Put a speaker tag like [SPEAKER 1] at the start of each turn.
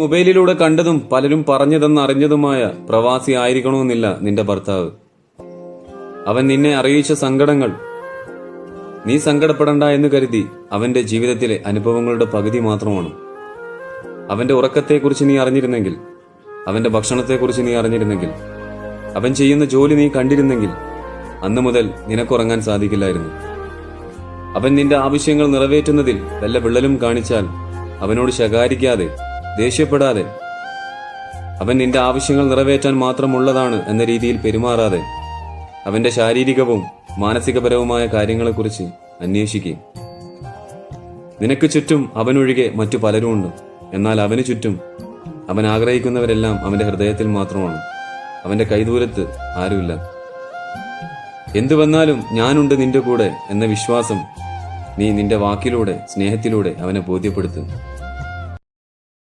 [SPEAKER 1] മൊബൈലിലൂടെ കണ്ടതും പലരും പറഞ്ഞതെന്നറിഞ്ഞതുമായ പ്രവാസി ആയിരിക്കണമെന്നില്ല നിന്റെ ഭർത്താവ്. അവൻ നിന്നെ അറിയിച്ച സങ്കടങ്ങൾ നീ സങ്കടപ്പെടണ്ട എന്ന് കരുതി അവന്റെ ജീവിതത്തിലെ അനുഭവങ്ങളുടെ പകുതി മാത്രമാണ്. അവന്റെ ഉറക്കത്തെക്കുറിച്ച് നീ അറിഞ്ഞിരുന്നെങ്കിൽ, അവന്റെ ഭക്ഷണത്തെക്കുറിച്ച് നീ അറിഞ്ഞിരുന്നെങ്കിൽ, അവൻ ചെയ്യുന്ന ജോലി നീ കണ്ടിരുന്നെങ്കിൽ അന്നു മുതൽ നിനക്കുറങ്ങാൻ സാധിക്കില്ലായിരുന്നു. അവൻ നിന്റെ ആവശ്യങ്ങൾ നിറവേറ്റുന്നതിൽ വല്ല വിള്ളലും കാണിച്ചാൽ അവനോട് ശകാരിക്കാതെ, ദേഷ്യപ്പെടാതെ, അവൻ നിന്റെ ആവശ്യങ്ങൾ നിറവേറ്റാൻ മാത്രമുള്ളതാണ് എന്ന രീതിയിൽ പെരുമാറാതെ അവന്റെ ശാരീരികവും മാനസികപരവുമായ കാര്യങ്ങളെക്കുറിച്ച് അന്വേഷിക്കുകയും. നിനക്ക് ചുറ്റും അവനൊഴികെ മറ്റു പലരുമുണ്ട്. എന്നാൽ അവന് ചുറ്റും അവൻ ആഗ്രഹിക്കുന്നവരെല്ലാം അവന്റെ ഹൃദയത്തിൽ മാത്രമാണ്. അവന്റെ കൈദൂരത്ത് ആരുമില്ല. എന്തു വന്നാലും ഞാനുണ്ട് നിന്റെ കൂടെ എന്ന വിശ്വാസം നീ നിന്റെ വാക്കിലൂടെ, സ്നേഹത്തിലൂടെ അവനെ ബോധ്യപ്പെടുത്തും.